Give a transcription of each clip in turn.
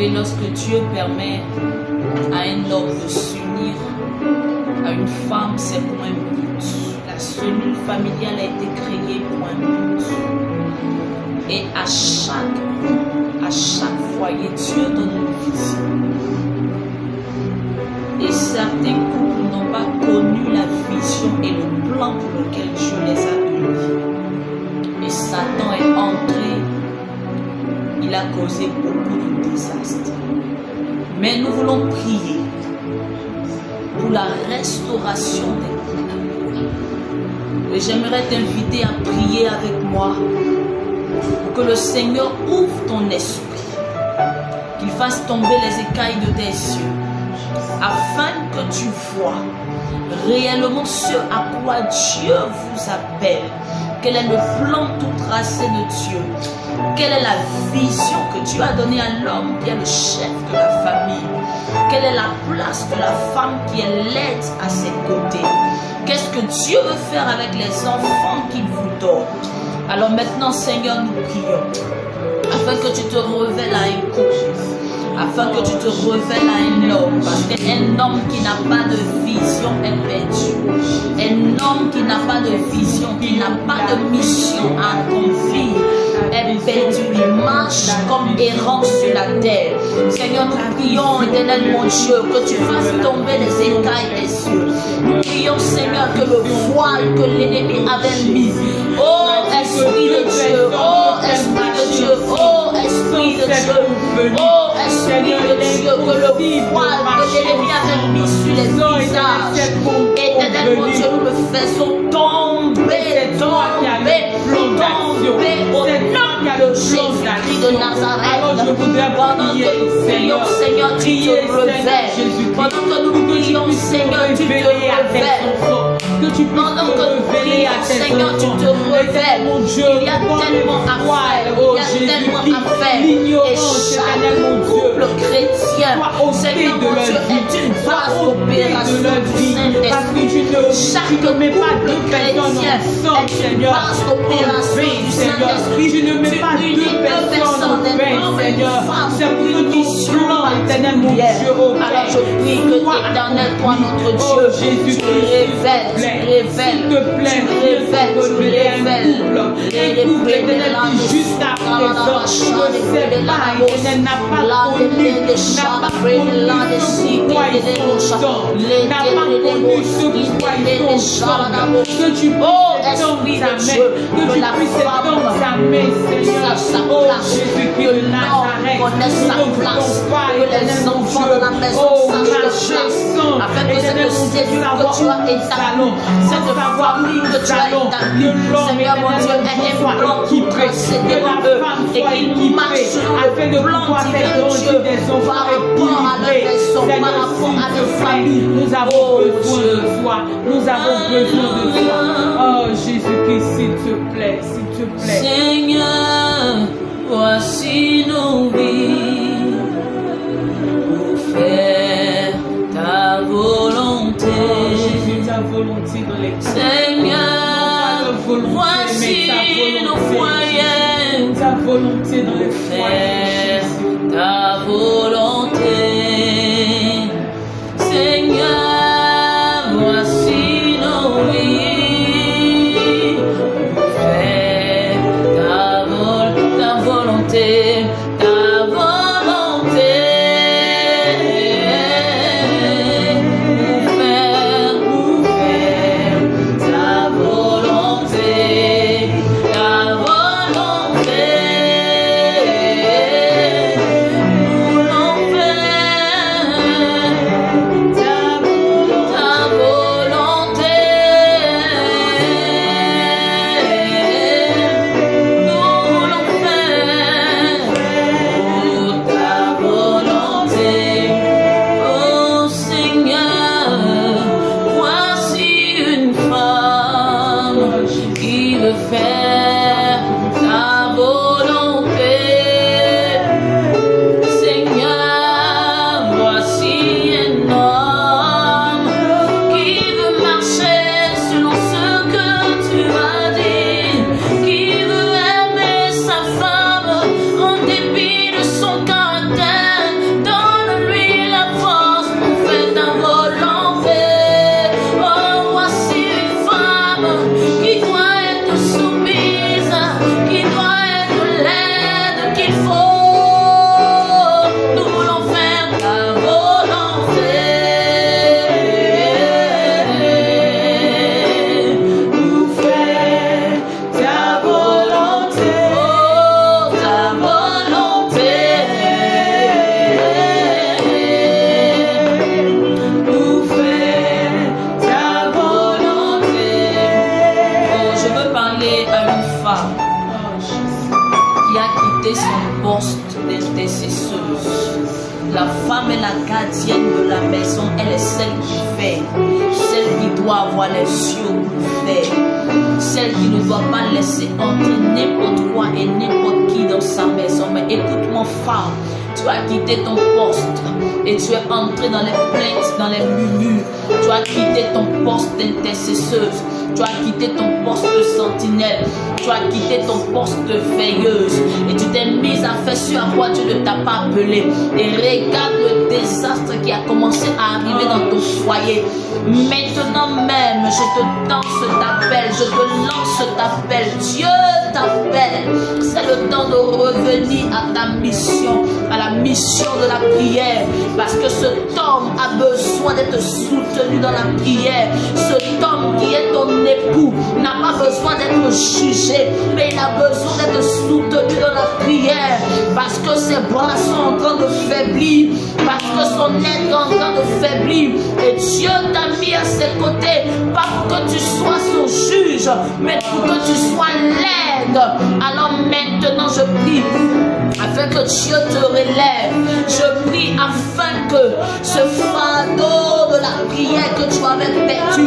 savez, lorsque Dieu permet à un homme de s'unir à une femme, c'est pour un but. La cellule familiale a été créée pour un but. Et à chaque foyer, Dieu donne une vision. Et certains couples n'ont pas connu la vision et le plan pour lequel Dieu les a unis. Et Satan est entré, il a causé beaucoup de désastres. Mais nous voulons prier pour la restauration des couples. Et j'aimerais t'inviter à prier avec moi pour que le Seigneur ouvre ton esprit, qu'il fasse tomber les écailles de tes yeux, afin que tu vois réellement ce à quoi Dieu vous appelle. Quel est le plan tout tracé de Dieu? Quelle est la vision que Dieu a donnée à l'homme qui est le chef de la famille? Quelle est la place de la femme qui est l'aide à ses côtés? Qu'est-ce que Dieu veut faire avec les enfants qu'il vous donne? Alors maintenant, Seigneur, nous prions afin que tu te révèles à un couple, afin que tu te révèles à un homme, parce qu'un homme qui n'a pas de vision est perdu. Un homme qui n'a pas de vision, qui n'a pas de mission à accomplir est perdu. Il marche comme errant sur la terre. Seigneur, nous prions, éternel mon Dieu, que tu fasses tomber les écailles des yeux. Nous prions, Seigneur, que le voile que l'ennemi avait mis, oh Esprit de Dieu, oh Esprit de Dieu, oh Esprit de Dieu, oh Esprit de Dieu, que le voile que l'ennemi avait mis sur les visages, éternel mon Dieu, nous le faisons tomber, tomber, tomber au nom de Jésus-Christ de Nazareth. Pendant que nous prions, Seigneur, tu te révèles. Pendant que nous prions, Seigneur, tu te révèles. Pendant que nous prions, Seigneur, tu te révèles. Il y a tellement à faire, il y a tellement à faire. Et chaque couple chrétien, Seigneur mon Dieu, est une base d'opération du Saint-Esprit. Chaque couple chrétien est une base d'opération du Saint-Esprit. Je ne mets pas deux personnes en vain, Seigneur. C'est pour une mission, éternel mon Dieu. Alors je prie que l'éternel, toi notre Dieu, tu révèles, s'il te plaît, tu révèles. Un couple éternel qui juste à présent ne sait pas, éternel n'a pas connu ce pourquoi ils sont sorts, n'a pas connu ce pourquoi ils sont sorts. Que tu puisses étendre ta main, que tu puisses étendre ta main, Seigneur. Oh Jésus-Christ de Nazareth, nous ne voulons pas, éternel mon Dieu, oh marchons, éternel mon Dieu, savoir où nous allons, sans savoir où nous allons, que l'homme, éternel mon Dieu, soit équipé, que la femme soit équipée, afin de pouvoir faire grandir des enfants équilibrés. Seigneur, s'il te plaît, nous avons besoin de toi, nous avons besoin de toi. Oh Jésus-Christ, s'il te plaît, s'il te plaît. Seigneur, voici nos vies pour faire ta volonté. Jésus, ta volonté dans les Seigneur, voici nos foyers, ta volonté dans les foyers, ta volonté. Seigneur, voici nos vies pour faire ta volonté, ta volonté. Pour faire ta volonté, ta volonté. Nous voulons faire ta volonté. Nous voulons faire pour ta volonté. Oh Seigneur, voici une femme qui veut faire ta volonté. Seigneur, voici un homme qui veut marcher selon ce que tu as dit, qui veut aimer sa femme en dépit de son caractère, être soumise, qui doit être l'aide qu'il faut. Nous voulons faire ta volonté. Nous faire ta volonté. Oh, ta volonté. Nous faire ta volonté. Oh, je veux parler à une femme qui a quitté son poste d'intercesseuse. La femme est la gardienne de la maison, elle est celle qui fait, celle qui doit avoir les yeux ouverts, celle qui ne doit pas laisser entrer n'importe quoi et n'importe qui dans sa maison. Mais écoute-moi, femme, tu as quitté ton poste et tu es entré dans les plaintes, dans les murmures. Tu as quitté ton poste d'intercesseuse. Tu as quitté ton poste de sentinelle. Tu as quitté ton poste de veilleuse. Et tu t'es mise à faire ce à quoi Dieu ne t'a pas appelé. Et regarde le désastre qui a commencé à arriver dans ton foyer. Maintenant même, je te lance cet appel. Je te lance cet appel. Dieu t'appelle. C'est le temps de revenir à ta mission. À la mission de la prière. Parce que cet homme a besoin d'être soutenu dans la prière. Cet homme qui est ton époux n'a pas besoin d'être jugé, mais il a besoin d'être soutenu dans la prière, parce que ses bras sont en train de faiblir, parce que son aide est en train de faiblir, et Dieu t'a mis à ses côtés, pas pour que tu sois son juge, mais pour que tu sois l'aide. Alors maintenant je prie afin que Dieu te relève. Je prie afin que ce fardeau de la prière que tu avais perdu,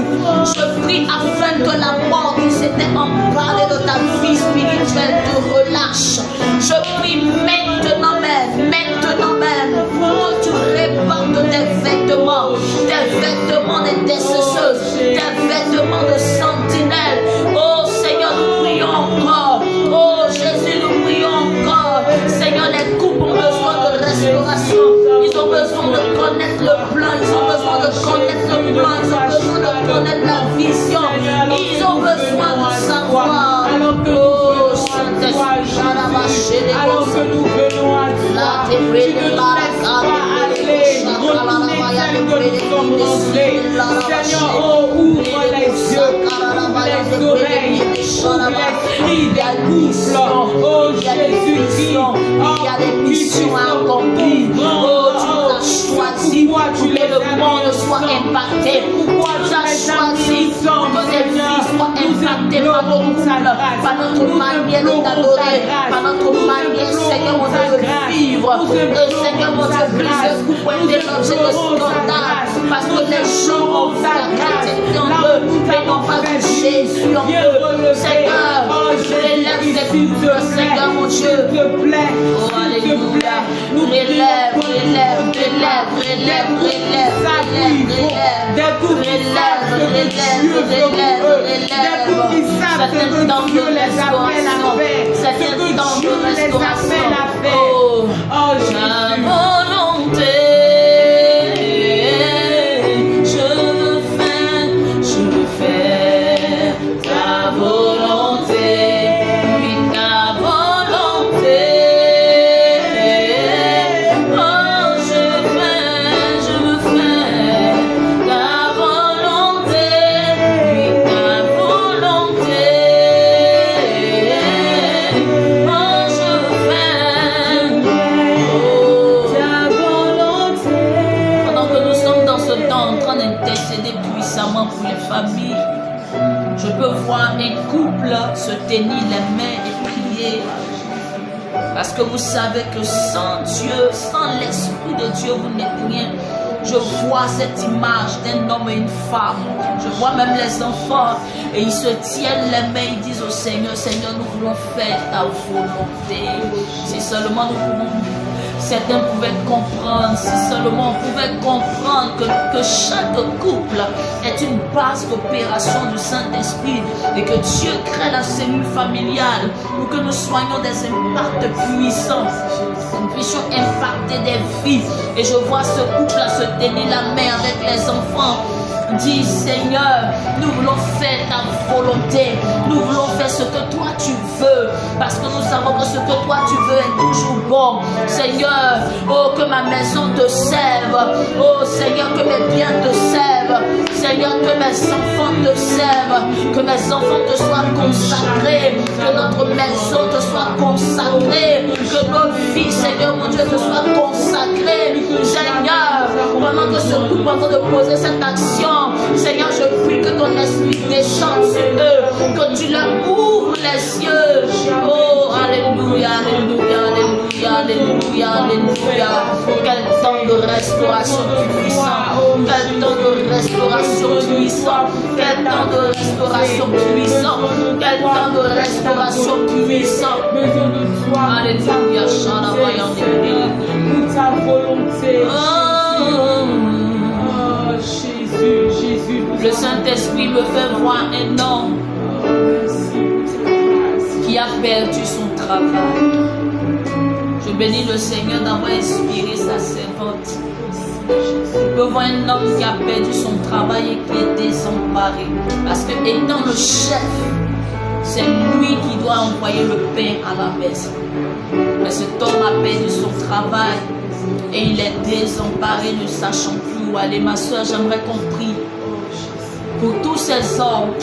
je prie afin que la mort qui s'était emparée de ta vie spirituelle te relâche. Je prie maintenant même que tu répandes tes vêtements d'intercesseuse, tes vêtements de sentinelle. Oh Seigneur, nous prions encore. Oh Jésus, nous prions encore. Seigneur, les couples ont besoin de restauration. Ils ont besoin de connaître le plan. Ils ont besoin de connaître le plan. Ils ont besoin de connaître la vision. Ils ont besoin de savoir. Alors que nous venons à toi, tu ne nous laisses pas aller, retourner tel que nous sommes rentrés. Seigneur, oh, ouvre les yeux, ouvre les oreilles, ouvre l'esprit des couples. Oh Jésus-Christ, oh, il y a des missions à accomplir. Oh, tu as choisi pour que le monde soit impacté. Pourquoi tu as choisi que tes vies soient impactées par nos couples, par notre manière de t'adorer, par notre manière, Seigneur mon Dieu, de vivre. Seigneur mon Dieu, plusieurs couples ont été l'objet de scandale parce que les gens ont vu la chrétienté en eux, mais n'ont pas vu Jésus en eux. Seigneur, relève ces couples, Seigneur mon Dieu. s'il te plaît, Oh, alléluia. Relève. des couples qui savent que Dieu veut pour eux, des couples qui savent que Dieu les appelle à faire, ce que Dieu les appelle à faire. Oh Jésus. Volonté, je veux faire ta volonté, oui ta volonté. Oh, je veux faire ta volonté, oui ta volonté. Oh, je veux faire ta volonté. Pendant que nous sommes dans ce temps en train d'intercéder puissamment pour les familles, je peux voir un couple se tenir les mains et prier. Parce que vous savez que sans Dieu, sans l'Esprit de Dieu, vous n'êtes rien. Je vois cette image d'un homme et une femme. Je vois même les enfants. Et ils se tiennent les mains, ils disent au Seigneur, Seigneur, nous voulons faire ta volonté. Si seulement nous pouvons. Certains pouvaient comprendre, si seulement on pouvait comprendre que chaque couple est une base d'opération du Saint-Esprit et que Dieu crée la cellule familiale pour que nous soyons des impacts puissants, nous puissions impacter des vies. Et je vois ce couple se tenir la main avec les enfants. Dis Seigneur, nous voulons faire ta volonté. Nous voulons faire ce que toi tu veux. Parce que nous savons que ce que toi tu veux est toujours bon. Seigneur, oh que ma maison te serve. Oh Seigneur, que mes biens te servent. Seigneur, que mes enfants te servent. Que mes enfants te soient consacrés. Que notre maison te soit consacrée. Que nos vies, Seigneur mon Dieu, te soient consacrées. Seigneur, pendant que ce groupe est en train de poser cette action, Seigneur, je prie que ton esprit descende sur eux, que tu leur ouvres les yeux. Oh, alléluia, alléluia, alléluia, alléluia, alléluia. Quel temps de restauration puissant. Quel temps de restauration puissant. Quel temps de restauration puissant. Quel temps de restauration puissant. Alléluia, ta volonté. Jésus, Jésus. Le Saint-Esprit me fait voir un homme qui a perdu son travail. Je bénis le Seigneur d'avoir inspiré sa servante. Je peux voir un homme qui a perdu son travail et qui est désemparé. Parce que étant le chef, c'est lui qui doit envoyer le pain à la maison. Mais cet homme a perdu son travail et il est désemparé, ne sachant plus où aller. Ma soeur, j'aimerais qu'on prie pour tous ces hommes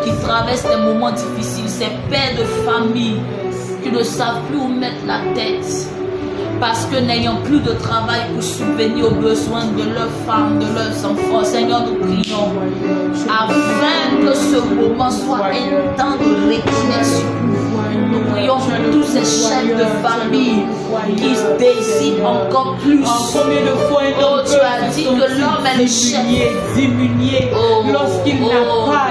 qui traversent des moments difficiles, ces pères de famille qui ne savent plus où mettre la tête parce que n'ayant plus de travail pour subvenir aux besoins de leurs femmes, de leurs enfants. Seigneur, nous prions afin que ce moment soit un temps de récréation. Nous prions pour tous ces chefs de famille qui désirent encore plus. Oh, tu as dit que l'homme est le chef. Diminué lorsqu'il n'a pas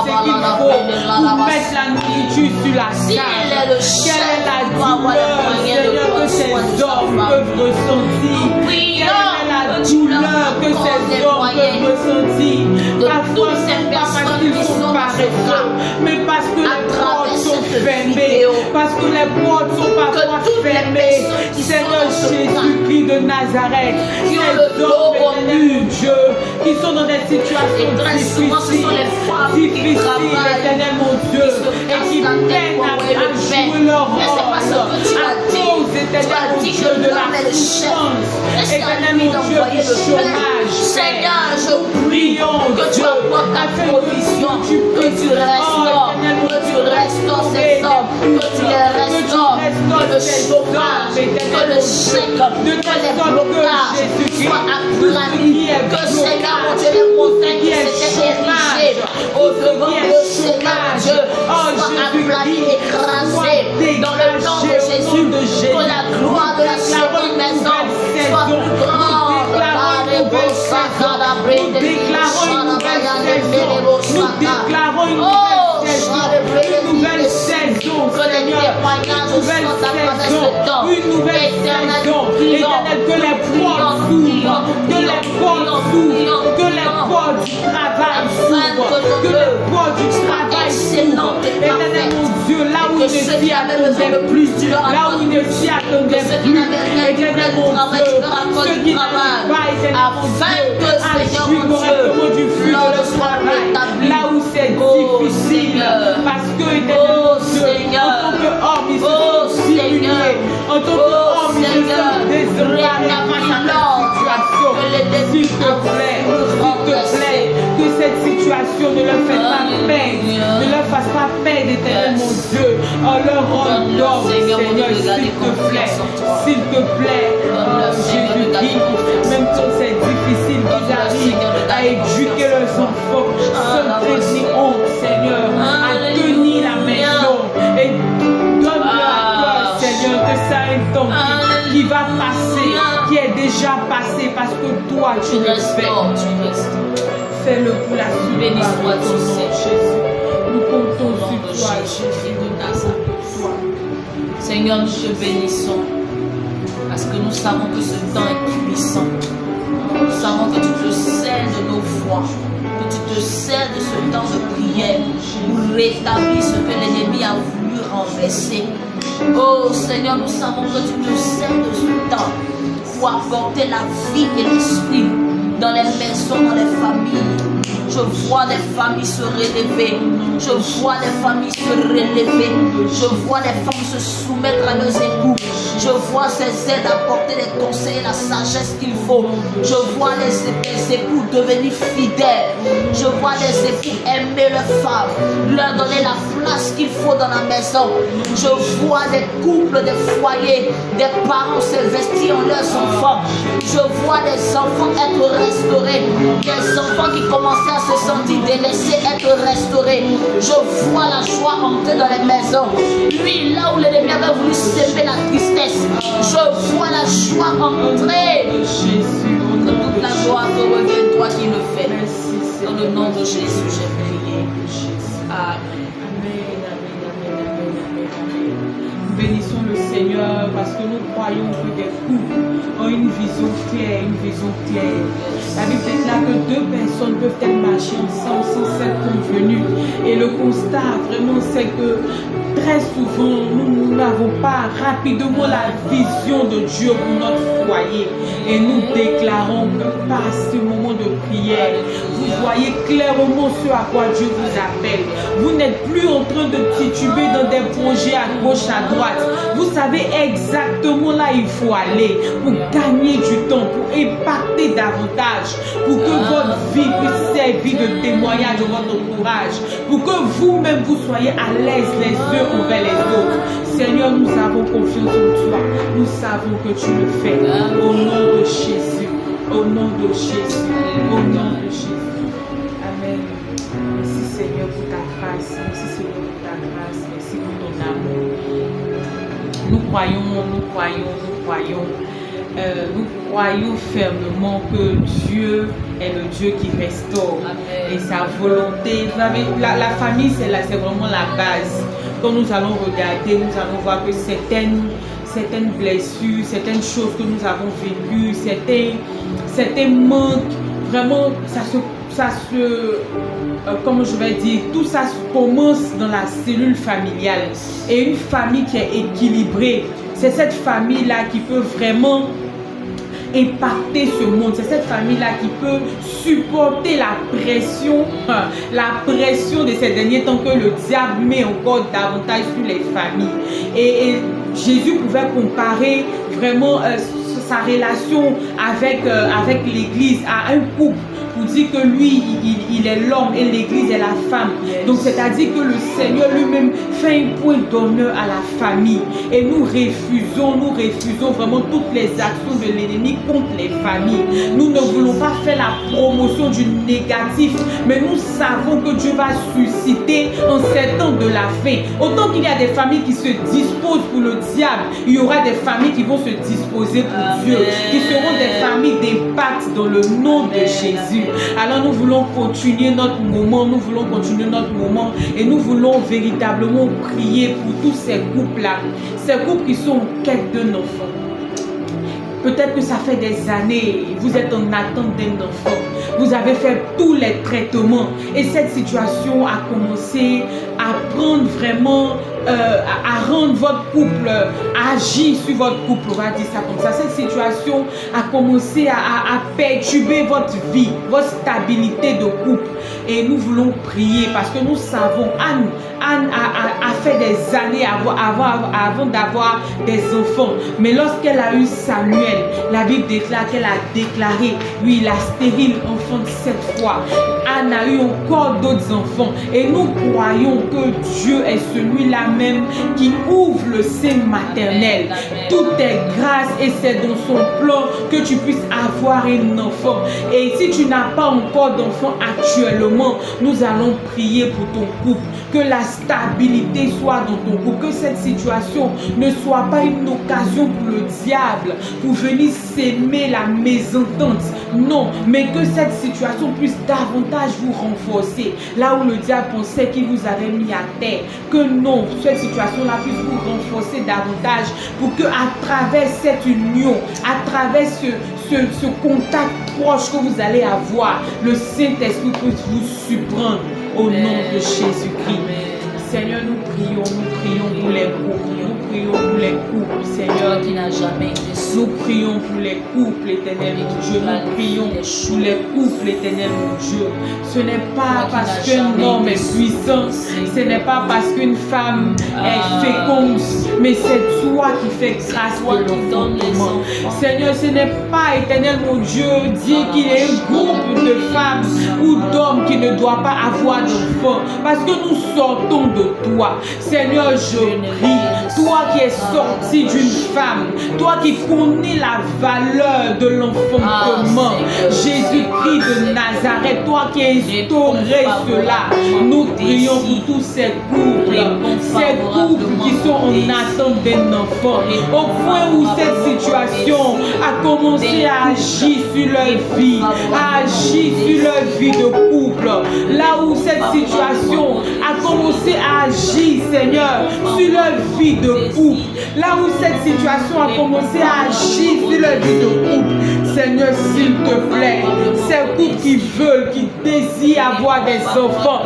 ce qu'il faut pour mettre la nourriture sur la table. Quelle est la douleur, Seigneur, que ces hommes peuvent ressentir? Quelle est la douleur que ces hommes peuvent ressentir? Parfois, c'est pas parce qu'ils sont paresseux, mais parce que les portes sont fermées. Parce que les portes sont parfois fermées. Seigneur Jésus-Christ de Nazareth, ces hommes, éternel Dieu, qui sont dans des situations difficiles, éternel mon Dieu, et qui peinent à jouer leur rôle à cause, éternel mon Dieu, de la souffrance, éternel mon Dieu, du chômage. Seigneur, je prie que tu apportes ta provision, que tu restaures ces hommes, que tu les restaures, que le chômage, que le chèque, que les blocages soient aplanis, que Seigneur mon Dieu, les montagnes qui s'étaient érigées au devant de Seigneur Dieu soient aplanis, écrasées dans le nom de Jésus, que la gloire de la seconde maison soit plus grande. Nous déclarons une nouvelle saison, Seigneur, une nouvelle saison, éternel, que les portes s'ouvrent, que les portes s'ouvrent, que les portes du travail s'ouvrent, que les portes du travail s'ouvrent, éternel mon Dieu, là où il ne s'y attendait plus, là où il ne s'y attendait plus, éternel mon Dieu, ceux qui n'arrivent pas, éternel mon Dieu, agis correctement du flux de leur travail, là où c'est difficile, parce que, éternel mon Dieu, en tant qu'homme, ils se sont diminués, en tant qu'homme, ils se sont désemparés face à la situation. S'il te plaît, que cette situation ne leur fasse pas perdre, ne leur fasse pas perdre, éternel mon Dieu, en leur rôle d'homme, Seigneur, s'il te plaît, Jésus-Christ, même quand c'est difficile, qu'ils arrivent à éduquer leurs enfants, sans crainte honte, Seigneur, à tenir la maison, et donne-leur, Seigneur, que ça a un temps qui va passer, qui est déjà passé, parce que toi, tu le fais. Fais-le pour la suite. Béni soit-tu, Jésus. Nous comptons sur toi, Jésus de Nazareth. Seigneur, nous te bénissons parce que nous savons que ce temps est puissant. Nous savons que tu te sers de nos voix, que tu te sers de ce temps de prière pour rétablir ce que l'ennemi a voulu renverser. Oh Seigneur, nous savons que tu te sers de ce temps pour apporter la vie et l'esprit dans les maisons, dans les familles. Je vois les familles se relever. Je vois les familles se relever. Je vois les femmes se soumettre à leurs époux. Je vois ces aides apporter les conseils et la sagesse qu'il faut. Je vois les époux devenir fidèles. Je vois les époux aimer leurs femmes, leur donner la place qu'il faut dans la maison. Je vois des couples, des foyers, des parents s'investir en leurs enfants. Je vois des enfants être restaurés, des enfants qui commençaient à se sentir délaissés être restaurés. Je vois la joie entrer dans les maisons. Lui, là où l'ennemi avait voulu s'aimer la tristesse, je vois la joie entrer. Que toute la gloire te revienne, toi qui le fais. Dans le nom de Jésus, j'ai prié. Amen. Nous bénissons le Seigneur parce que nous croyons que des couples ont une vision claire, La Bible déclare que deux personnes peuvent être marcher ensemble sans s'être convenues. Et le constat vraiment c'est que très souvent nous n'avons pas rapidement la vision de Dieu pour notre foyer. Et nous déclarons que par ce moment de prière, vous voyez clairement ce à quoi Dieu vous appelle. Vous n'êtes plus en train de tituber dans des projets à gauche, à droite. Vous savez exactement là il faut aller pour gagner du temps, pour impacter davantage, pour que votre vie puisse servir de témoignage de votre courage, pour que vous-même vous soyez à l'aise les uns envers les autres. Seigneur, nous avons confiance en toi. Nous savons que tu le fais. Au nom de Jésus. Au nom de Jésus. Au nom de Jésus. Amen. Merci Seigneur pour ta grâce. Merci Seigneur pour ta grâce. Merci pour ton amour. Nous croyons fermement que Dieu est le Dieu qui restaure. Amen. Et sa volonté. Vous savez, la famille, c'est vraiment la base. Quand nous allons regarder, nous allons voir que certaines blessures, certaines choses que nous avons vécues, certains manques, vraiment, comment je vais dire, tout ça commence dans la cellule familiale. Et une famille qui est équilibrée, c'est cette famille-là qui peut vraiment impacter ce monde. C'est cette famille-là qui peut supporter la pression de ces derniers temps que le diable met encore davantage sur les familles. Et Jésus pouvait comparer vraiment sa relation avec l'Église à un couple. Pour dire que lui, il est l'homme et l'Église est la femme. Donc c'est-à-dire que le Seigneur lui-même fait un point d'honneur à la famille. Et nous refusons vraiment toutes les actions de l'ennemi contre les familles. Nous ne voulons pas faire la promotion du négatif, mais nous savons que Dieu va susciter en ces temps de la fin. Autant qu'il y a des familles qui se disposent pour le diable, il y aura des familles qui vont se disposer pour Dieu, qui seront des familles d'impact dans le nom de Jésus. Alors nous voulons continuer notre moment, et nous voulons véritablement prier pour tous ces couples-là, ces couples qui sont en quête d'un enfant. Peut-être que ça fait des années, vous êtes en attente d'un enfant. Vous avez fait tous les traitements et cette situation a commencé à prendre vraiment, à rendre votre couple, à agir sur votre couple, on va dire ça comme ça. Cette situation a commencé à perturber votre vie, votre stabilité de couple. Et nous voulons prier parce que nous savons, Anne a fait des années avant d'avoir des enfants. Mais lorsqu'elle a eu Samuel, la Bible déclare qu'elle a déclaré, oui, la stérile enfante 7 fois. Anne a eu encore d'autres enfants. Et nous croyons que Dieu est celui-là même qui ouvre le sein maternel. Tout est grâce et c'est dans son plan que tu puisses avoir un enfant. Et si tu n'as pas encore d'enfant actuellement, nous allons prier pour ton couple. Que la stabilité soit dans ton couple. Que cette situation ne soit pas une occasion pour le diable pour venir s'aimer la mésentente. Non, mais que cette situation puisse davantage vous renforcer. Là où le diable pensait qu'il vous avait mis à terre. Que non, cette situation-là puisse vous renforcer davantage pour que à travers cette union, à travers ce contact proche que vous allez avoir, le Saint-Esprit puisse vous surprendre au nom de Jésus-Christ. Seigneur, nous prions pour les couples. Nous prions pour les couples, Seigneur. Qui n'a jamais été Nous prions pour les couples, éternel mon Dieu. Nous prions pour les couples, éternel mon Dieu. Ce n'est pas parce qu'un homme est puissant, ce n'est pas parce qu'une femme est féconde, mais c'est toi qui fais grâce pour l'enfantement. Seigneur, ce n'est pas, éternel mon Dieu, dire qu'il y a un groupe de femmes ou d'hommes qui ne doit pas avoir d'enfants, parce que nous sortons de toi. Seigneur, je prie, toi qui es sorti d'une femme, toi qui connais la valeur de l'enfantement, Jésus-Christ de Nazareth, toi qui as instauré cela, nous prions pour tous ces couples qui sont en attente d'un enfant, au point où cette situation a commencé à agir sur leur vie, à agir sur leur vie de couple, là où cette situation a commencé à agir, Seigneur, sur leur vie de couple, là où cette situation a commencé à agir sur leur vie de couple, Seigneur, s'il te plaît, ces couples qui veulent, qui désirent avoir des enfants,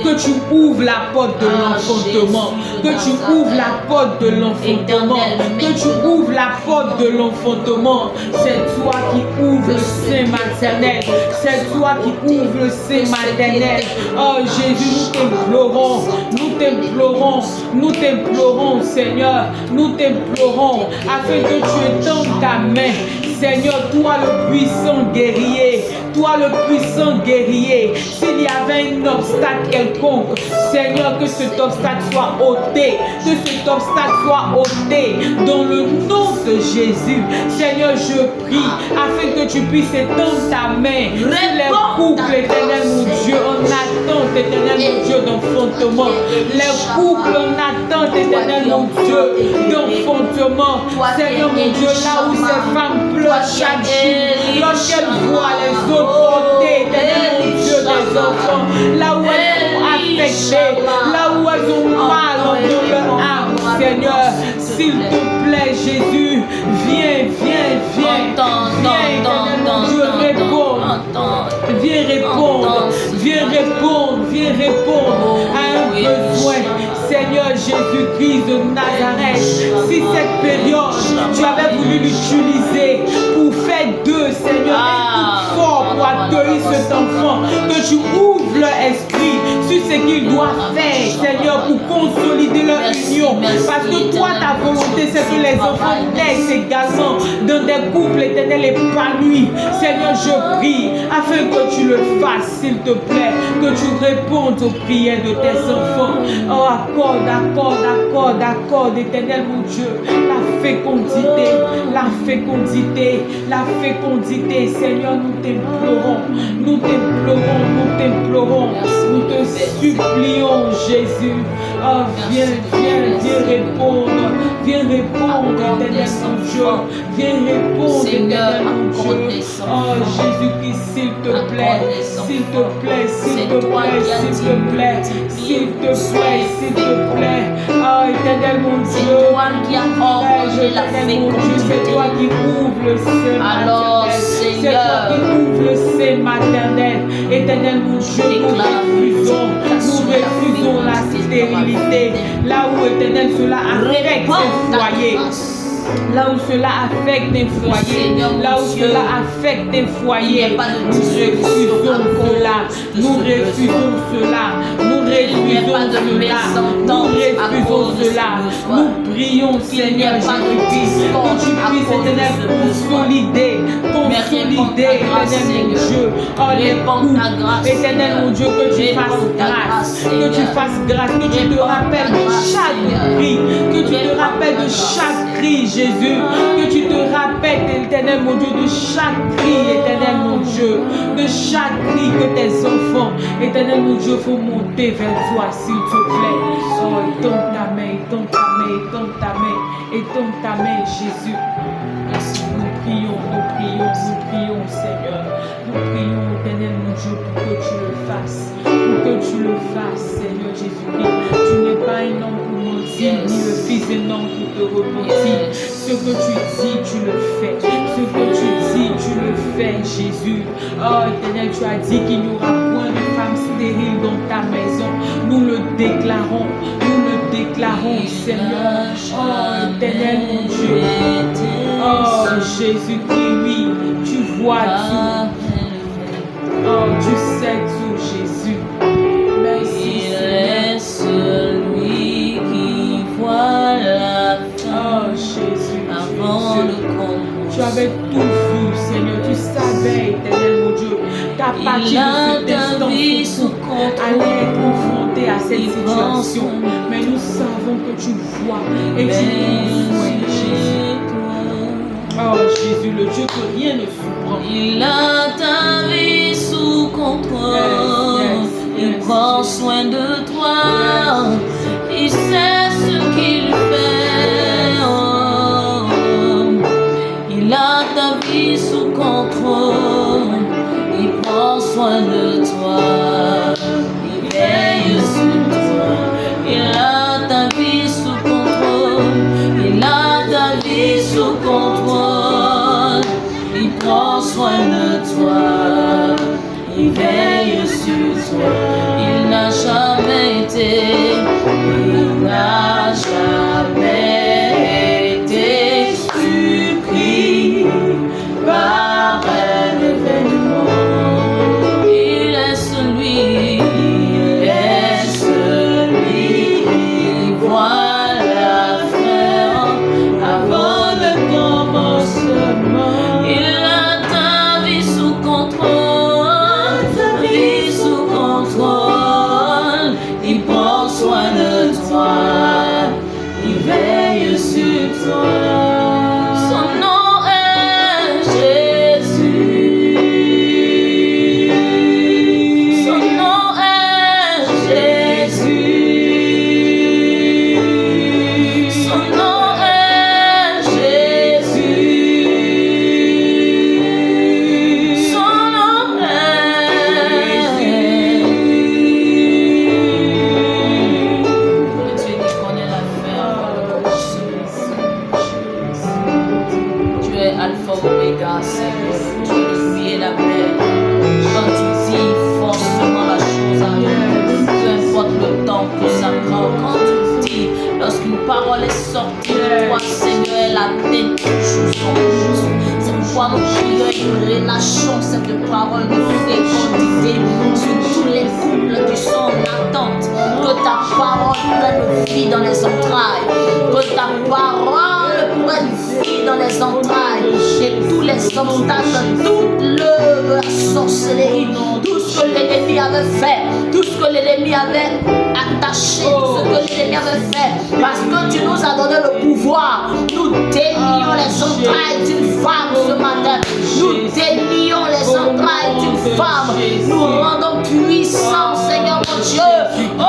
que tu ouvres la porte de l'enfantement, que tu ouvres la porte de l'enfantement, que tu ouvres la porte de l'enfantement. C'est toi qui ouvres le sein maternel, c'est toi qui ouvres le sein maternel. Oh Jésus, nous t'implorons, Seigneur, nous t'implorons, afin que tu étendes ta main. Seigneur, toi le puissant guerrier, s'il y avait un obstacle quelconque, Seigneur, que cet obstacle soit ôté, dans le nom de Jésus. Seigneur, je prie, afin que tu puisses étendre ta main sur les couples, éternel mon Dieu, en attente, éternel mon Dieu, d'enfantement. Les couples en attente, éternel mon Dieu, d'enfantement. Seigneur mon Dieu, là où ces femmes pleurent chaque jour, lorsqu'elles voient les autres porter, éternel mon Dieu, des enfants, là où elles sont affectées, là où elles ont mal dans leur âme, Seigneur, s'il te plaît, Jésus, viens, viens répondre à un besoin. Seigneur Jésus-Christ de Nazareth, si cette période, tu avais voulu l'utiliser pour faire d'eux, Seigneur, un coup fort pour accueillir cet enfant, que tu ouvres leur esprit sur ce qu'ils doivent faire, Seigneur, pour consolider leur union. Parce que toi, ta volonté, c'est que les enfants naissent également dans des couples éternels épanouis. Seigneur, je prie, afin que tu le fasses, s'il te plaît, que tu répondes aux prières de tes enfants. Oh, accorde, éternel mon Dieu, la fécondité, Seigneur, nous t'implorons, nous te supplions, Jésus. Oh, viens répondre, éternel mon Dieu, viens répondre, éternel mon Dieu. Oh, Jésus-Christ, s'il te plaît, oh, éternel mon Dieu, c'est toi qui ouvres le sein maternel. C'est toi qui ouvres le sein maternel. Éternel mon Dieu, nous refusons la stérilité. Là où, éternel, cela affecte les foyers. Là où cela affecte des foyers, nous refusons cela. Nous prions, Seigneur Jésus-Christ, que tu puisses, éternel, consolider, éternel mon Dieu, les couples, éternel mon Dieu, que tu fasses grâce, que tu te rappelles de chaque cri, Jésus, que tu te rappelles, éternel mon Dieu, de chaque cri, éternel mon Dieu, de chaque cri que tes enfants, éternel mon Dieu, faut monter vers toi, s'il te plaît. Oh, étends ta main, Jésus. Nous prions, Seigneur. Nous prions, éternel mon Dieu, pour que tu le fasses, Seigneur Jésus-Christ. Tu n'es pas un homme pour mentir, ni le fils d'un homme pour te repentir. Ce que tu dis, tu le fais. Jésus. Oh, éternel, tu as dit qu'il n'y aura point de femme stérile dans ta maison. Nous le déclarons, Seigneur. Oh, éternel mon Dieu. Oh, Jésus-Christ, oui, tu vois tout. Oh, tu sais tout, Jésus. Merci, Seigneur. Celui qui voit la fin Jésus, avant le commencement. Tu avais tout vu, Seigneur. Tu savais, éternel mon Dieu, qu'à partir de cet instant, ton allait être confronté à cette situation. Mais nous savons que tu vois et tu prends soin, Jésus. Oh Jésus, le Dieu que rien ne surprend. Il a ta vie sous contrôle. Il prend soin de toi. Il sait ce qu'il fait. Oh. Il a ta vie sous contrôle. Il prend soin de toi. Il veille sur toi. Il a ta vie sous contrôle. Il a ta vie sous contrôle. Il prend soin de toi. Il veille sur toi. Il n'a jamais été. Il n'a jamais été surpris par un événement. Il est celui qui voit la fin avant le commencement. Il a ta vie sous contrôle, ta vie sous contrôle. Il prend soin de toi, il veille sur toi. Son nom est Jésus. Son nom est Jésus. Son nom est Jésus. Son nom est Dieu qui connaît la fin avant le commencement. Tu es Alpha Omega, Seigneur. Tu es le oui et la paix. Quand tu dis forcément la chose arrive, peu importe le temps que ça prend. Quand tu dis, lorsqu'une parole est sortie de toi, Seigneur, elle atteint toujours son but. C'est pourquoi nous prions et relâchons cette parole de fécondité sur tous les couples qui sont en attente. Que ta parole prenne vie dans les entrailles. Que ta parole prenne vie dans les entrailles. Et tous les obstacles, toute la sorcellerie, tout ce que l'ennemi avait fait, tout ce que l'ennemi avait attaché, tout ce que l'ennemi avait fait, parce que tu nous as donné le pouvoir. Nous délions les entrailles d'une femme ce matin. Nous délions les entrailles d'une femme. Nous rendons puissants, Seigneur mon Dieu. Oh,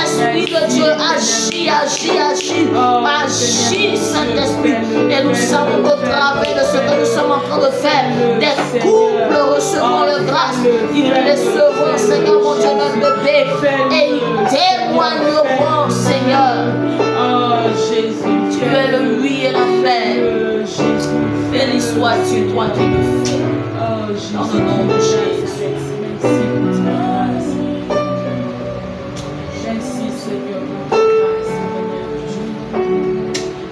Esprit de Dieu, agis, agis, agis. Agis, Saint-Esprit. Et nous savons qu'au travers de ce que nous sommes en train de faire, des couples recevront le grâce. Ils laisseront, Seigneur mon Dieu, notre bébé. Et ils témoigneront, Seigneur. Oh Jésus, Tu es le oui et la paix. Béni sois-tu, toi qui le fais. Oh Jésus, Dans le nom de Jésus. merci pour ta grâce. Merci Seigneur pour ta grâce, Seigneur.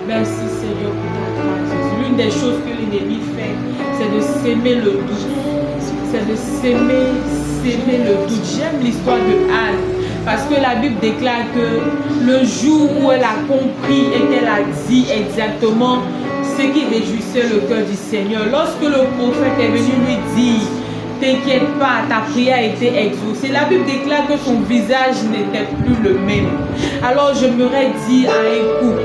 Merci Seigneur pour ta grâce, Jésus. L'une des choses que l'ennemi fait, c'est de s'aimer le doute. C'est de s'aimer le doute. J'aime l'histoire de Anne. Parce que la Bible déclare que le jour où elle a compris et qu'elle a dit exactement ce qui réjouissait le cœur du Seigneur, lorsque le prophète est venu lui dire, t'inquiète pas, ta prière a été exaucée, la Bible déclare que son visage n'était plus le même. Alors j'aimerais dire à un couple,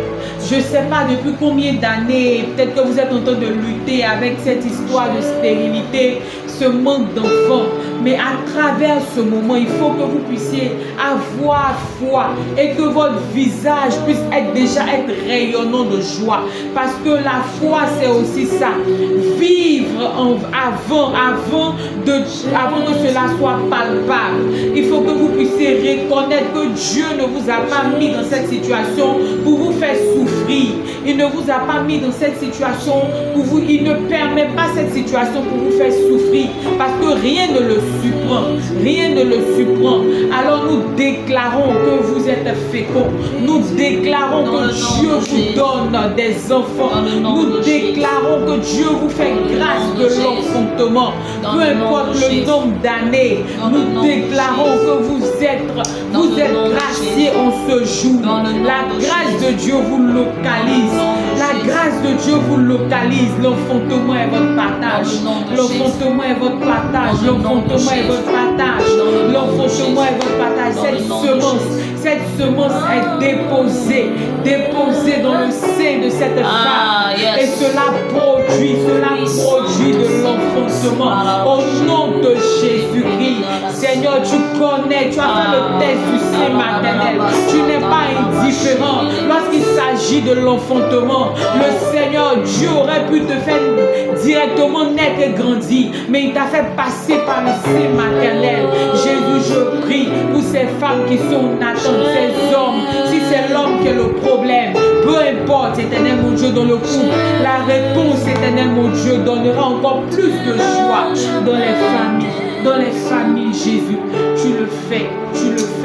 je ne sais pas depuis combien d'années, peut-être que vous êtes en train de lutter avec cette histoire de stérilité, ce manque d'enfants. Mais à travers ce moment, il faut que vous puissiez avoir foi et que votre visage puisse déjà être rayonnant de joie. Parce que la foi, c'est aussi ça. Vivre avant que cela soit palpable. Il faut que vous puissiez reconnaître que Dieu ne vous a pas mis dans cette situation pour vous faire souffrir. Il ne vous a pas mis dans cette situation pour vous. Il ne permet pas cette situation pour vous faire souffrir. Parce que rien ne le surprend. Rien ne le surprend. Alors nous déclarons que vous êtes féconds. Nous déclarons que Dieu vous donne des enfants. Nous déclarons que Dieu vous fait grâce de l'enfantement. Peu importe le nombre d'années, nous déclarons que vous êtes graciés en ce jour. La grâce de Dieu vous localise. La grâce de Dieu vous localise. L'enfantement est votre partage. L'enfantement est votre partage. L'enfantement est votre partage. L'enfantement est votre partage. Cette semence est déposée dans le sein de cette femme. Et cela produit de l'enfantement. Au nom de Jésus-Christ. Seigneur, tu connais, tu as fait le test du sein maternel. Tu n'es pas indifférent. Lorsqu'il s'agit de l'enfantement, le Seigneur Dieu aurait pu te faire directement naître et grandir, mais il t'a fait passer par le sein maternel. Jésus, je prie pour ces femmes qui sont en attente, ces hommes. Si c'est l'homme qui est le problème, peu importe, éternel mon Dieu, dans le couple, la réponse, éternel mon Dieu, donnera encore plus de joie dans les familles. Dans les familles, Jésus, tu le fais.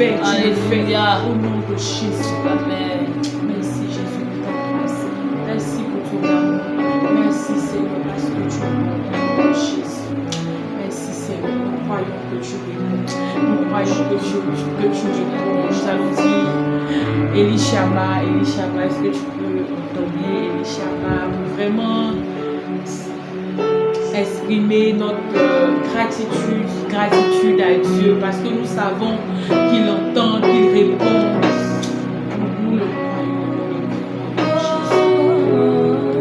Au nom de Jésus. Amen. Merci Jésus pour ta grâce. Merci pour ton amour. Merci Seigneur parce que tu es mon Jésus. Merci Seigneur. Nous croyons que tu réponds. Nous croyons que tu réponds. Nous allons dire Elishama, est-ce que tu peux donner Elishama pour vraiment exprimer notre gratitude à Dieu parce que nous savons qu'il entend, qu'il répond. Nous le croyons.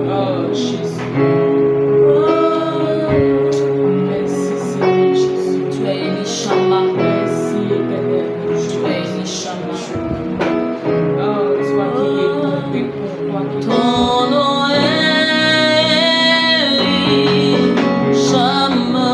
Oh Jésus. Merci Seigneur Jésus. Tu es Elishama. Merci éternel. Tu es Elishama. Oh, toi qui réponds, toi qui Ton nom est Elishama.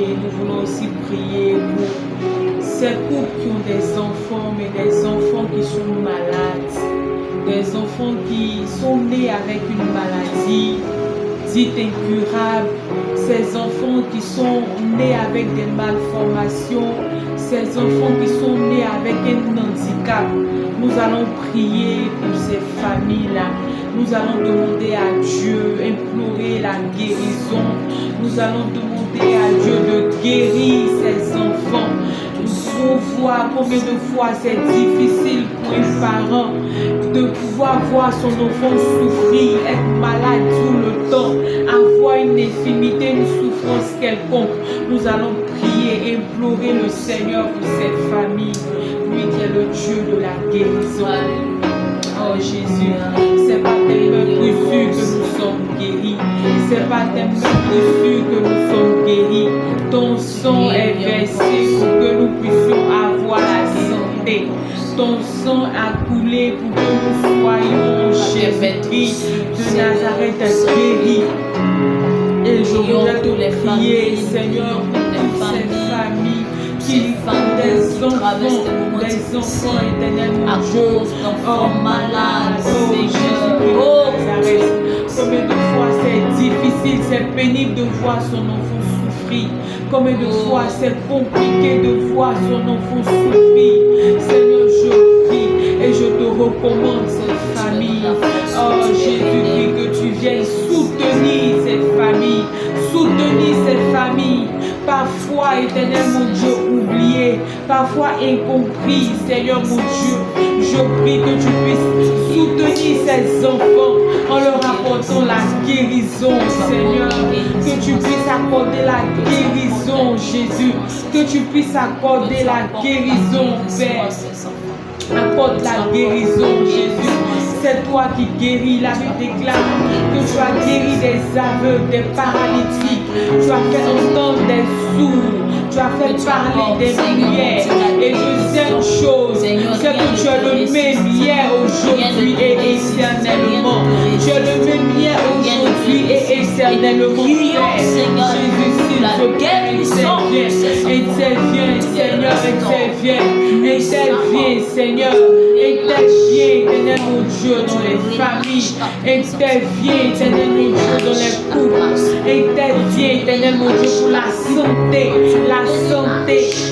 nous voulons aussi prier pour ces couples qui ont des enfants, mais des enfants qui sont malades, des enfants qui sont nés avec une maladie dite incurable, ces enfants qui sont nés avec des malformations, ces enfants qui sont nés avec un handicap. Nous allons prier pour ces familles-là. Nous allons demander à Dieu, implorer la guérison. Nous allons demander à Dieu de guérir ces enfants. Nous pouvons voir combien de fois c'est difficile pour un parent de pouvoir voir son enfant souffrir, être malade tout le temps, avoir une infirmité, une souffrance quelconque. Nous allons prier, implorer le Seigneur pour cette famille, lui qui est le Dieu de la guérison. Oh Jésus, c'est pas tes blessures que nous sommes guéris, c'est pas tes blessures que nous sommes guéris. Ton sang est versé pour que nous puissions avoir la santé. Ton sang a coulé pour que nous soyons, Jésus-Christ de Nazareth, guéris. Et je voudrais te prier, Seigneur, pour toutes ces familles qui font des enfants éternellement, Dieu, malades, Seigneur, combien de fois c'est difficile, c'est pénible de voir son enfant souffrir, combien de fois c'est compliqué de voir son enfant souffrir. Seigneur, je prie et je te recommande cette famille. Oh Jésus, que tu viennes soutenir cette famille, soutenir cette famille. Parfois, éternel mon Dieu, oublié, parfois incompris, Seigneur mon Dieu, je prie que tu puisses soutenir ces enfants en leur apportant la guérison, Seigneur, que tu puisses accorder la guérison, Jésus, que tu puisses accorder la guérison, Père, accorde la guérison, Jésus. C'est toi qui guéris. La Bible déclare que tu as guéri des aveugles, des paralytiques. Tu as fait entendre des sourds. Tu as fait parler des muets. Et je sais une chose, c'est que tu es le même hier, aujourd'hui et éternellement. Tu es le même hier, aujourd'hui et éternellement. Jésus, s'il te plaît, interviens, Seigneur, interviens, Seigneur, interviens, éternel mon Dieu, dans les familles, interviens, éternel mon Dieu, dans les couples, interviens, éternel mon Dieu, pour la santé,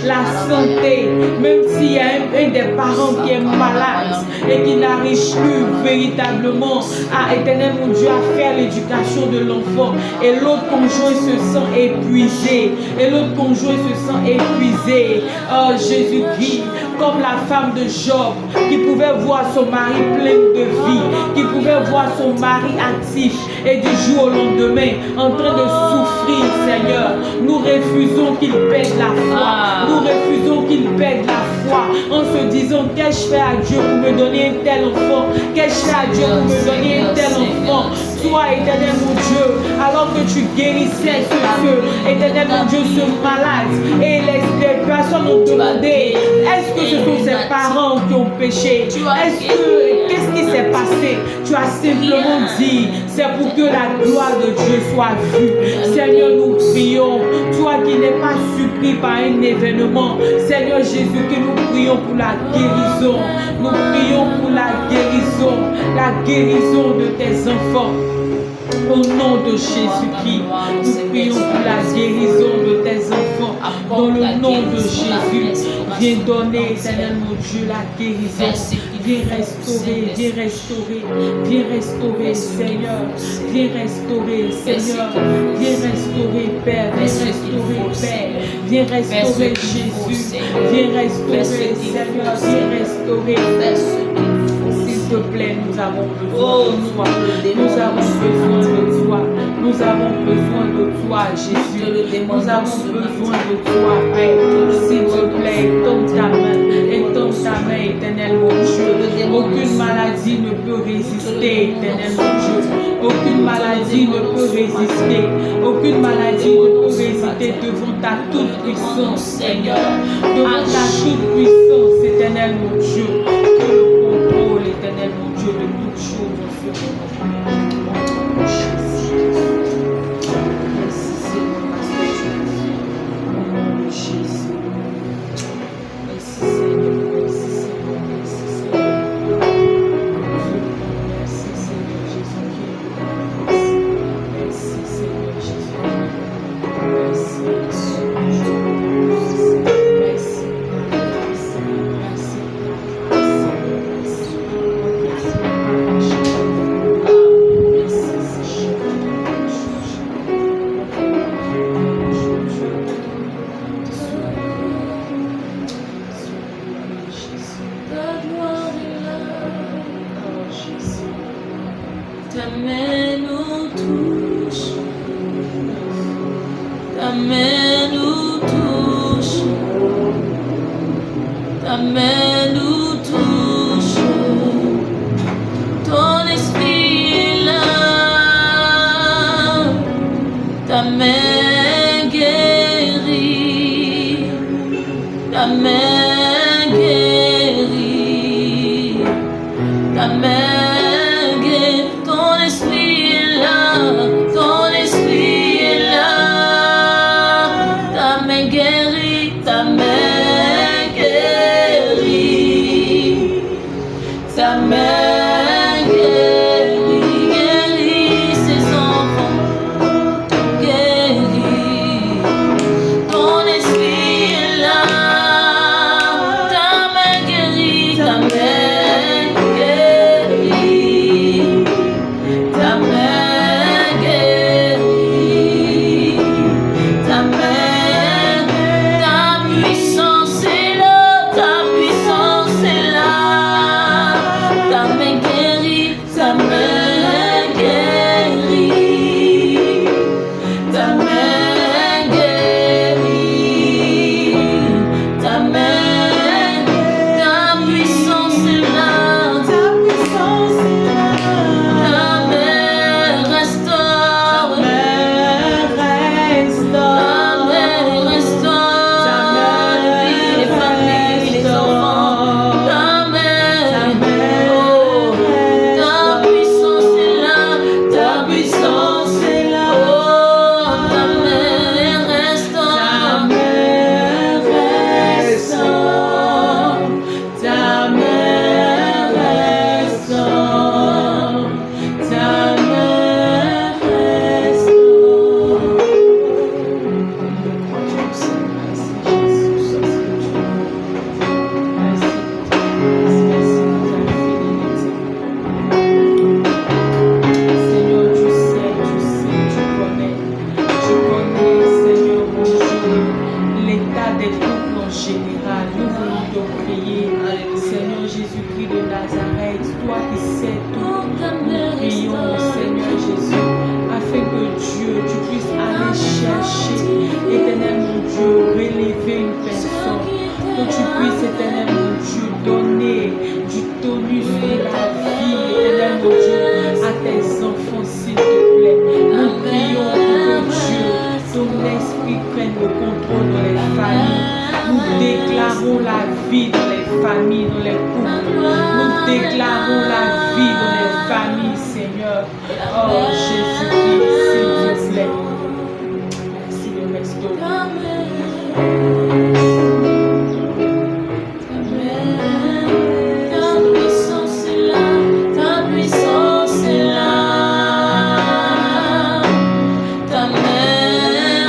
la santé, même s'il y a un des parents qui est malade et qui n'arrive plus véritablement à, éternel mon Dieu, à faire l'éducation de l'enfant, et l'autre conjoint se sent épuisé, oh Jésus-Christ, comme la femme de Job, qui pouvait voir son mari plein de vie, qui pouvait voir son mari actif, et du jour au lendemain, en train de souffrir, Seigneur. Nous refusons qu'il perde la foi, en se disant, qu'ai-je fait à Dieu pour me donner un tel enfant, qu'ai-je fait à Dieu pour me donner un tel enfant. Toi, éternel mon Dieu, alors que tu guérissais ceux, éternel mon Dieu, ce malade, et les personnes ont demandé, est-ce que ce sont ces parents qui ont péché? Qu'est-ce qui s'est passé? Tu as simplement dit, c'est pour que la gloire de Dieu soit vue. Seigneur, nous prions, toi qui n'es pas surpris par un événement, Seigneur Jésus, que nous prions pour la guérison. Nous prions pour la guérison de tes enfants. Au nom de Jésus-Christ, nous prions pour la guérison de tes enfants. Dans le nom de Jésus, viens donner, éternel mon Dieu, la guérison. Viens restaurer, Seigneur. Viens restaurer, Seigneur. Viens restaurer, Père. Viens restaurer, Jésus. Viens restaurer, Seigneur. Viens restaurer. S'il te plaît, nous avons besoin de toi. Nous avons besoin de toi, Jésus. Nous avons besoin de toi, Père. S'il te plaît, étends ta main, éternel mon Dieu. Aucune maladie ne peut résister, éternel mon Dieu. Aucune maladie ne peut résister. Aucune maladie ne peut résister devant ta toute puissance, Seigneur. Devant ta toute puissance, éternel mon Dieu. Que le contrôle, éternel mon Dieu, de toutes choses en ce moment. main nous touche, ton esprit est là, ta main guérit, ta main guérit, ta main guérit, ton esprit est là, ton esprit est là, ta main guérit, ta main guérit, ta main guérit, guérit ses enfants, guérit, ton esprit est là, ta main guérit, ta main guérit, ta main guérit, ta main, ta puissance est là, ta puissance est là, ta main guérit, ta main guérit, ta main guérit, ta main, ta puissance est là, ta puissance est là, ta main restaure, ta main restaure, les familles, les enfants, ta main, oh, ta puissance est là, ta puissance est là, oh, ta main restaure, ta main restaure, ta main Seigneur, tu sais, tu connais, Seigneur mon Dieu, l'état des couples en général. Nous voulons te prier, Seigneur Jésus-Christ de Nazareth, toi qui sais tout, nous prions, Seigneur Jésus, afin que Dieu, tu puisses aller chercher, éternel mon Dieu, relever une personne, que tu puisses, éternel mon Dieu, donner du tonus de la vie, éternel mon Dieu, à tes enfants, s'il te plaît. Nous prions pour que Dieu, ton esprit prenne le contrôle dans les familles. Nous déclarons la vie dans les familles, dans les couples. Nous déclarons la vie dans les familles, Seigneur. Oh Jésus-Christ, s'il te plaît. Merci de restaurer. ta puissance est là, ta puissance est là, ta main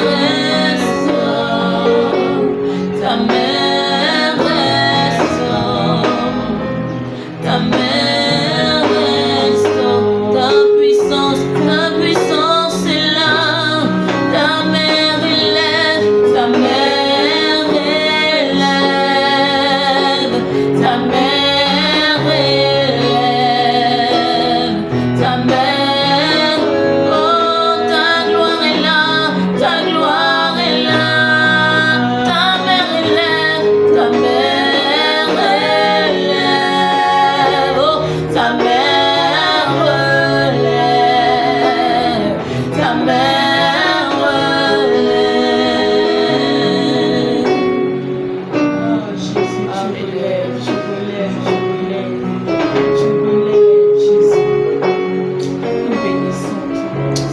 restaure, ta main restaure, ta main restaure, ta puissance est là, ta main relève, ta main relève, ta main relève, ta main, oh ta gloire est là, ta gloire est là, ta main relève, ta main relève, oh ta main relève, ta main relève. Oh Jésus, tu relèves, tu relèves, tu relèves, tu relèves, Jésus. Nous bénissons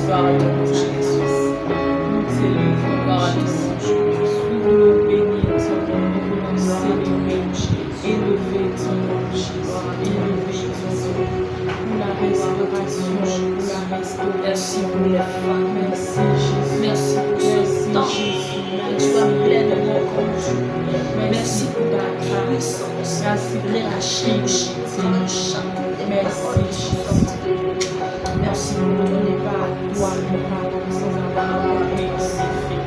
ton nom, Jésus. Nous t'élévons, Jésus. Nous voulons bénir ton nom, nous voulons célébrer, élever ton nom, Jésus. Élever ton nom pour la restauration, pour la restauration. Merci pour les femmes. Merci Jésus. Merci pour ce temps. Jésus. Tu as pleinement conduit. Merci pour ta grâce. puissance. Merci pour Les ta rachets, fidélité. chacun des Merci, paroles qui sont Jésus. sorties de nous. Merci pour On ton n'est pas à toi, le pardon sans avoir accompli nos effets.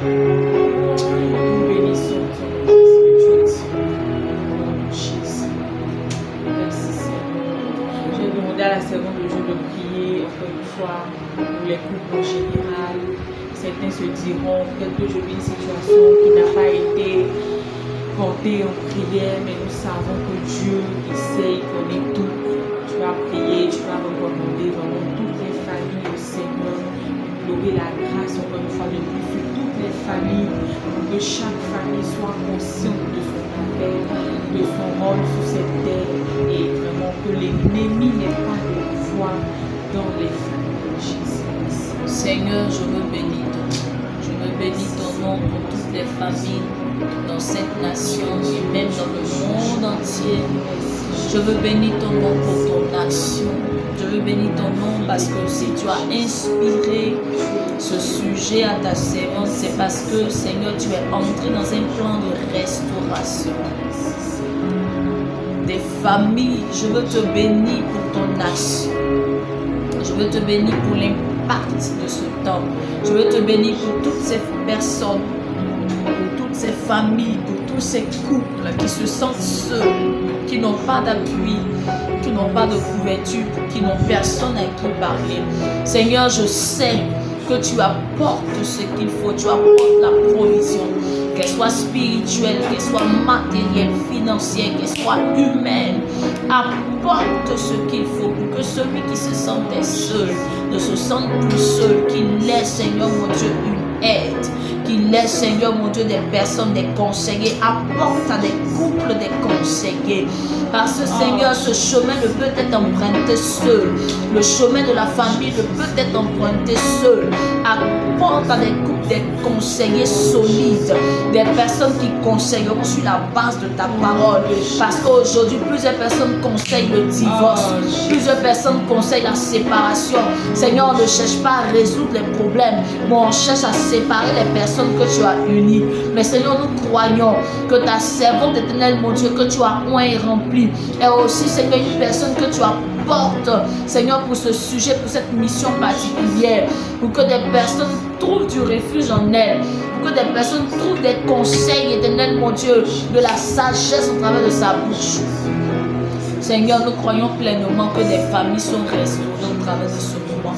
Nous bénissons ton nom parce que tu es Dieu. Au nom de Jésus. Merci Seigneur. Je vais demander à la servante de Dieu de prier encore une fois pour les couples en général. Certains se diront peut-être que je vis une situation qui n'a pas été portée monter en prière, mais nous savons que Dieu, il sait, il connaît tout. Tu vas prier, tu vas recommander vraiment toutes les familles au Seigneur. Implorer la grâce encore une fois de plus sur toutes les familles, pour que chaque famille soit consciente de son appel, de son rôle sur cette terre, et vraiment que l'ennemi n'ait pas de pouvoir dans les familles de Jésus. Seigneur, je veux bénir ton nom. Je veux bénir ton nom pour toutes les familles dans cette nation et même dans le monde entier. Je veux bénir ton nom pour ton action. Je veux bénir ton nom parce que si tu as inspiré ce sujet à ta servante, c'est parce que, Seigneur, tu es entré dans un plan de restauration des familles. Je veux te bénir pour ton action. Je veux te bénir pour l'impact de ce temps. Je veux te bénir pour toutes ces personnes, pour toutes ces familles, pour tous ces couples qui se sentent seuls, qui n'ont pas d'appui, qui n'ont pas de couverture, qui n'ont personne à qui parler. Seigneur, je sais que tu apportes ce qu'il faut, tu apportes la provision, qu'elle soit spirituelle, qu'elle soit matérielle, financière, qu'elle soit humaine. Apporte ce qu'il faut pour que celui qui se sentait seul ne se sente plus seul, qu'il laisse, Seigneur mon Dieu, une aide, qu'il laisse, Seigneur mon Dieu, des personnes, des conseillers. Apporte à des couples des conseillers. Parce que, Seigneur, ce chemin ne peut être emprunté seul. Le chemin de la famille ne peut être emprunté seul. Apporte à des couples des conseillers solides, des personnes qui conseilleront sur la base de ta parole. Parce qu'aujourd'hui, plusieurs personnes conseillent le divorce, plusieurs personnes conseillent la séparation. Seigneur, on ne cherche pas à résoudre les problèmes, mais on cherche à séparer les personnes que tu as unies. Mais Seigneur, nous croyons que ta servante éternelle, mon Dieu, que tu as oint et rempli, est aussi, Seigneur, une personne que tu apportes, Seigneur, pour ce sujet, pour cette mission particulière, pour que des personnes trouvent du refuge en elle, pour que des personnes trouvent des conseils éternels, mon Dieu, de la sagesse au travers de sa bouche. Seigneur, nous croyons pleinement que des familles sont restaurées au travers de ce moment.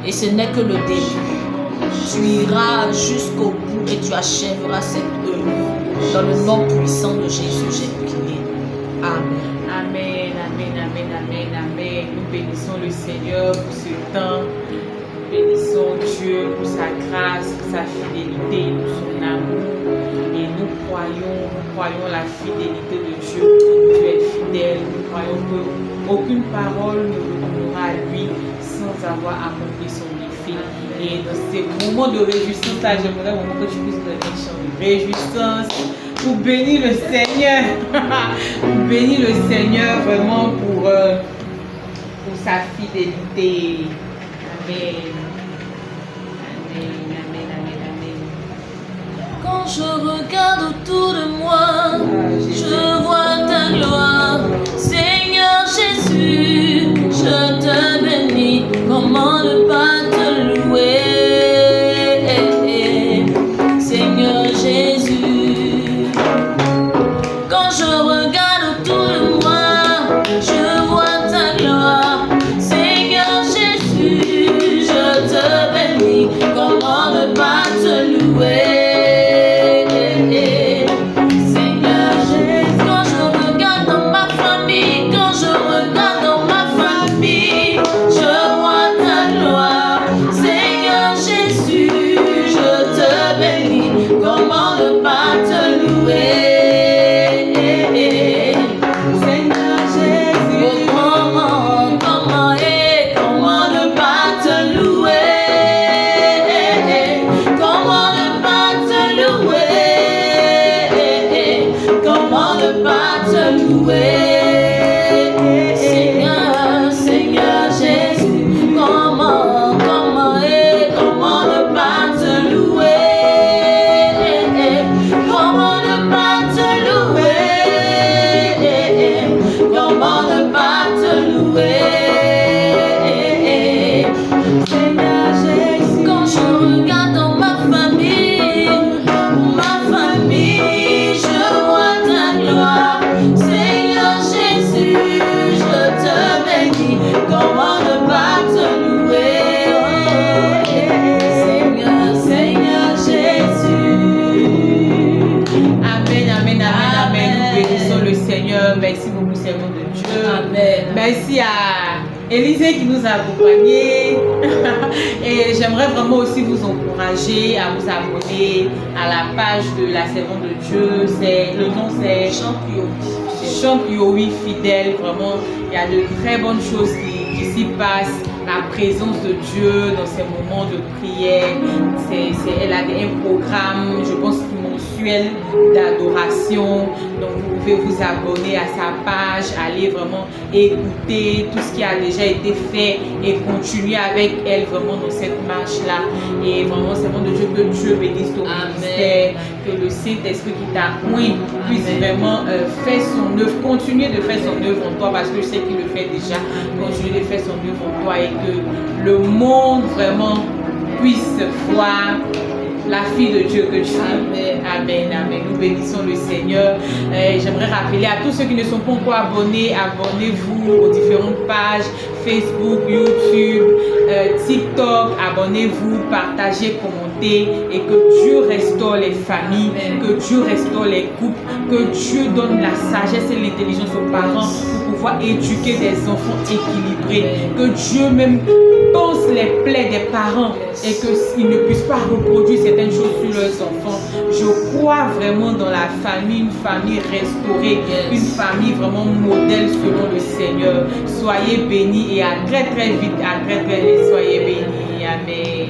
Et ce n'est que le début. Tu iras jusqu'au bout et tu achèveras cette œuvre. Dans le nom puissant de Jésus, j'ai prié. Amen. Amen, amen, amen, amen, amen. Nous bénissons le Seigneur pour ce temps. Nous bénissons Dieu pour sa grâce, pour sa fidélité, pour son amour. Et nous croyons la fidélité de Dieu. Dieu est fidèle. Nous croyons qu'aucune parole ne retournera à lui sans avoir accompli son défi. Et dans ces moments de réjouissance, là, j'aimerais vraiment que tu puisses donner un chant de réjouissance pour bénir le Seigneur. Pour bénir le Seigneur vraiment pour sa fidélité. Amen. Amen, amen, amen, amen. Quand je regarde autour de moi, je vois ta gloire. Seigneur Jésus, je te bénis. Comment ne pas te louer? Seigneur Jésus, quand je regarde autour de moi, je vois ta gloire. Seigneur Jésus, je te bénis. Comment ne pas te louer? Seigneur Merci à Élisée qui nous a accompagnés. Et j'aimerais vraiment aussi vous encourager à vous abonner à la page de la Servante de Dieu. Le nom c'est Chante Yowi Fidèle. Vraiment, il y a de très bonnes choses qui s'y passent. La présence de Dieu dans ces moments de prière. Elle a un programme, je pense, mensuel d'adoration. Donc vous pouvez vous abonner à sa page, aller vraiment écouter tout ce qui a déjà été fait et continuer avec elle vraiment dans cette marche-là. Et vraiment, c'est bon de Dieu, que Dieu bénisse ton ministère, que le Saint-Esprit qui t'a oint puisse vraiment faire son œuvre, continuer de faire son œuvre en toi, parce que je sais qu'il le fait déjà, continuer de faire son œuvre en toi, et que le monde vraiment puisse voir la fille de Dieu que tu es. Amen, amen. Nous bénissons le Seigneur. J'aimerais rappeler à tous ceux qui ne sont pas encore abonnés, abonnez-vous aux différentes pages Facebook, YouTube, TikTok. Abonnez-vous, partagez, commentez, et que Dieu restaure les familles, que Dieu restaure les couples, que Dieu donne la sagesse et l'intelligence aux parents pour pouvoir éduquer des enfants équilibrés, que Dieu même pense les plaies des parents et qu'ils ne puissent pas reproduire certaines choses sur leurs enfants. Je crois vraiment dans la famille, une famille restaurée, une famille vraiment modèle selon le Seigneur. Soyez bénis et à très très vite, à très très vite, soyez bénis. Amen.